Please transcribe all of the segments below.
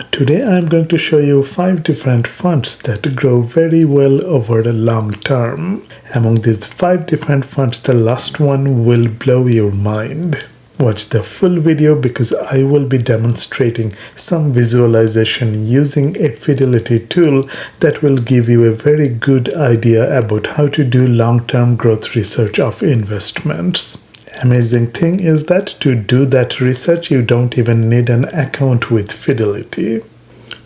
Today I'm going to show you 5 different funds that grow very well over the long term. Among these 5 different funds, the last one will blow your mind. Watch the full video because I will be demonstrating some visualization using a Fidelity tool that will give you a very good idea about how to do long-term growth research of investments. Amazing thing is that to do that research, you don't even need an account with Fidelity.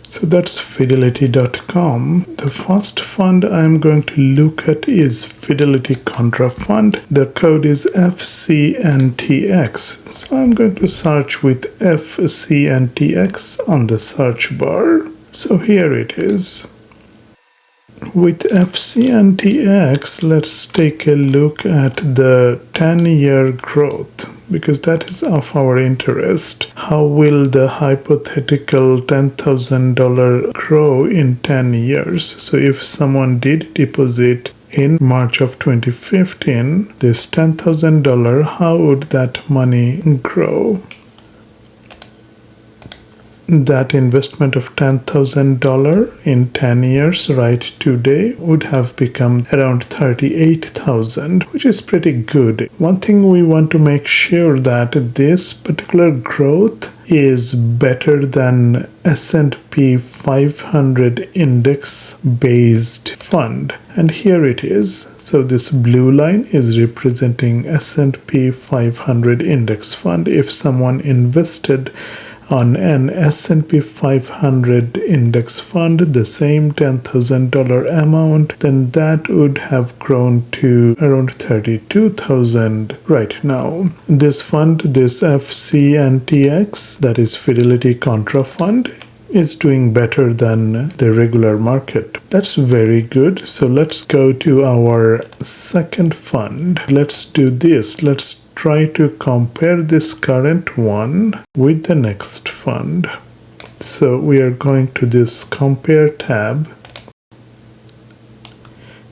So that's fidelity.com. The first fund I'm going to look at is Fidelity Contra Fund. The code is FCNTX. So I'm going to search with FCNTX on the search bar. So here it is. With FCNTX, let's take a look at the 10-year growth because that is of our interest. How will the hypothetical $10,000 grow in 10 years? So if someone did deposit in March of 2015, this $10,000, how would that money grow? That investment of $10,000 in 10 years right today would have become around $38,000, which is pretty good. One thing we want to make sure that this particular growth is better than S&P 500 index based fund, and here it is. So this blue line is representing S&P 500 index fund. If someone invested on an S&P 500 index fund, the same $10,000 amount, then that would have grown to around $32,000 right now. This fund, this FCNTX, that is Fidelity Contra Fund, is doing better than the regular market. That's very good. So let's go to our second fund. Let's do this. Let's try to compare this current one with the next fund. So we are going to this compare tab.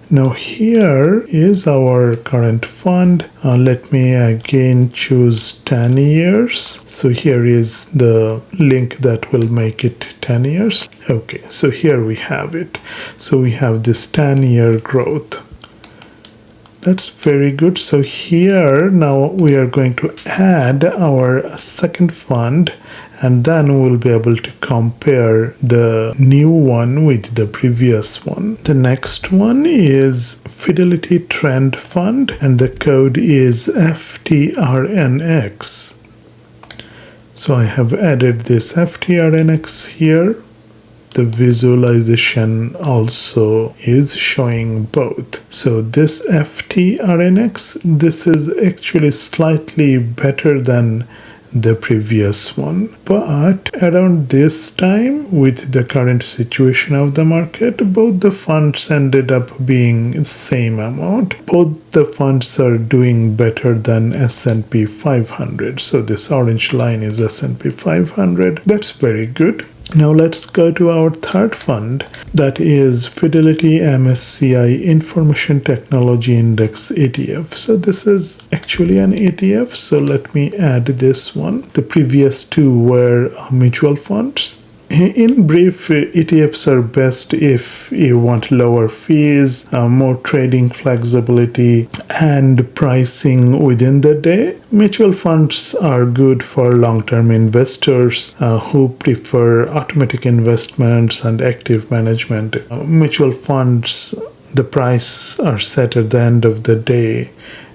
Now here is our current fund. Let me again choose 10 years. So here is the link that will make it 10 years. Okay, so here we have it. So we have this 10-year growth. That's very good. So here now we are going to add our second fund, and then we'll be able to compare the new one with the previous one. The next one is Fidelity Trend Fund, and the code is FTRNX. So I have added this FTRNX here. The visualization also is showing both. So this FTRNX, this is actually slightly better than the previous one. But around this time, with the current situation of the market, both the funds ended up being the same amount. Both the funds are doing better than S&P 500. So this orange line is S&P 500. That's very good. Now let's go to our third fund, that is Fidelity MSCI Information Technology Index ETF. So this is actually an ETF, so let me add this one. The previous two were mutual funds. In brief, ETFs are best if you want lower fees, more trading flexibility, and pricing within the day. Mutual funds are good for long-term investors who prefer automatic investments and active management. Mutual funds, the price are set at the end of the day,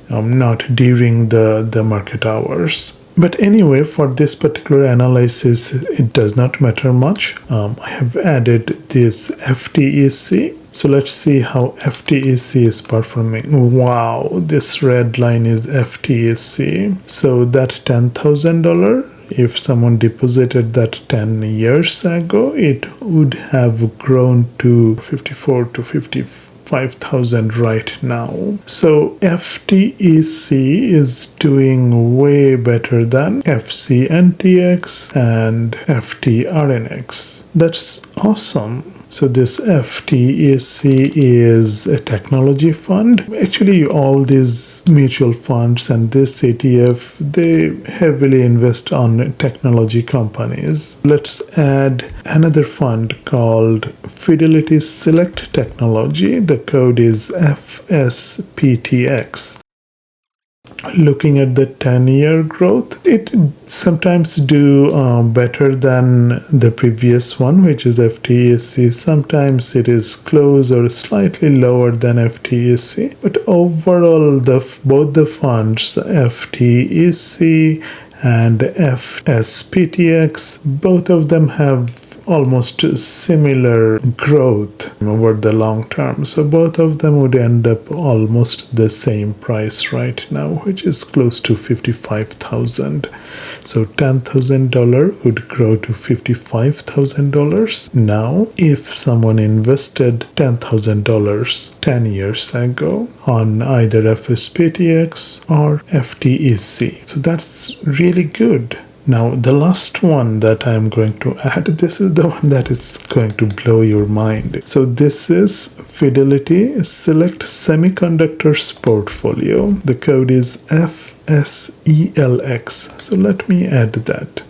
not during the market hours. But anyway, for this particular analysis, it does not matter much. I have added this FTEC. So let's see how FTEC is performing. Wow, this red line is FTEC. So that $10,000, if someone deposited that 10 years ago, it would have grown to 54 to 55,000 right now. So FTEC is doing way better than FCNTX and FTRNX. That's awesome. So this FTSE is a technology fund. Actually, all these mutual funds and this ETF, they heavily invest on technology companies. Let's add another fund called Fidelity Select Technology. The code is FSPTX. Looking at the 10-year growth, it sometimes do better than the previous one, which is FTSE. Sometimes it is close or slightly lower than FTSE, but overall both the funds FTSE and FSPTX, both of them have almost similar growth over the long term. So both of them would end up almost the same price right now, which is close to $55,000. So $10,000 would grow to $55,000 now if someone invested $10,000 10 years ago on either FSPTX or FTSE. So that's really good. Now, the last one that I'm going to add, this is the one that is going to blow your mind. So this is Fidelity Select Semiconductors Portfolio. The code is FSELX. So let me add that.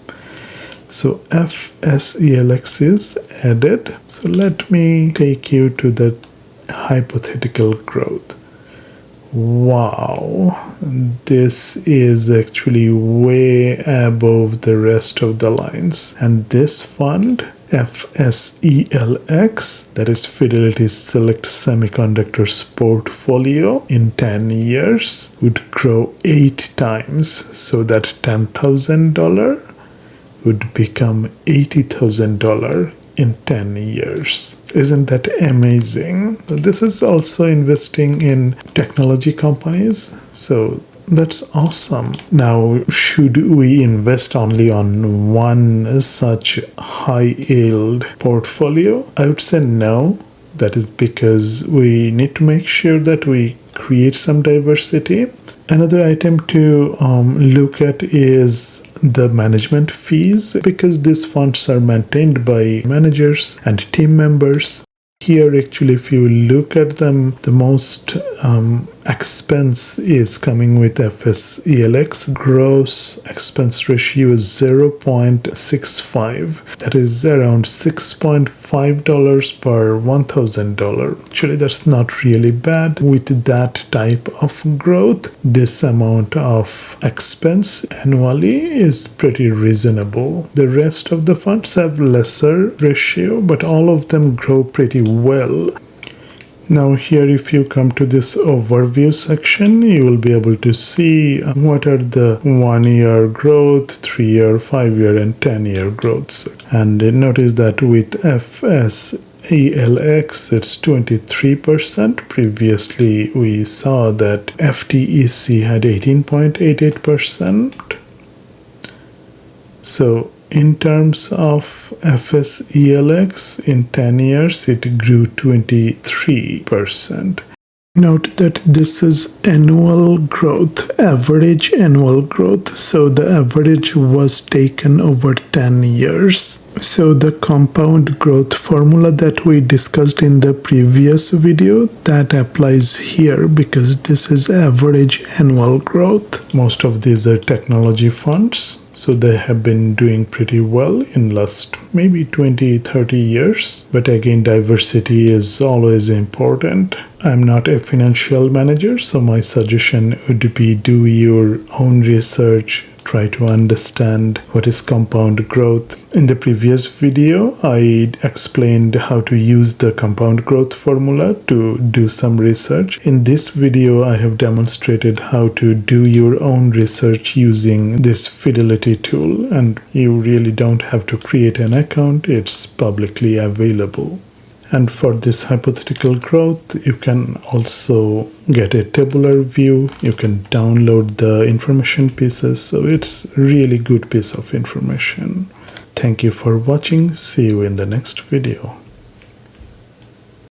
So FSELX is added. So let me take you to the hypothetical growth. Wow, this is actually way above the rest of the lines. And this fund, FSELX, that is Fidelity Select Semiconductors Portfolio, in 10 years would grow 8 times. So that $10,000 would become $80,000 in 10 years. Isn't that amazing? This is also investing in technology companies. So that's awesome. Now, should we invest only on one such high yield portfolio? I would say no. That is because we need to make sure that we create some diversity. Another item to look at is the management fees, because these funds are maintained by managers and team members. Here, actually, if you look at them, the most expense is coming with FSELX. Gross expense ratio is 0.65. That is around $6.5 per $1,000. Actually, that's not really bad. With that type of growth, this amount of expense annually is pretty reasonable. The rest of the funds have lesser ratio, but all of them grow pretty well. Now here, if you come to this overview section, you will be able to see what are the 1-year growth, 3-year, 5-year and 10-year growths. And notice that with FSELX, it's 23%. Previously, we saw that FTEC had 18.88%. So in terms of FSELX, in 10 years, it grew 23%. Note that this is annual growth, average annual growth. So the average was taken over 10 years. So the compound growth formula that we discussed in the previous video, that applies here because this is average annual growth. Most of these are technology funds. So they have been doing pretty well in last maybe 20-30 years. But again, diversity is always important. I'm not a financial manager, so my suggestion would be do your own research. Try to understand what is compound growth. In the previous video, I explained how to use the compound growth formula to do some research. In this video, I have demonstrated how to do your own research using this Fidelity tool, and you really don't have to create an account. It's publicly available. And for this hypothetical growth, you can also get a tabular view. You can download the information pieces. So it's a really good piece of information. Thank you for watching. See you in the next video.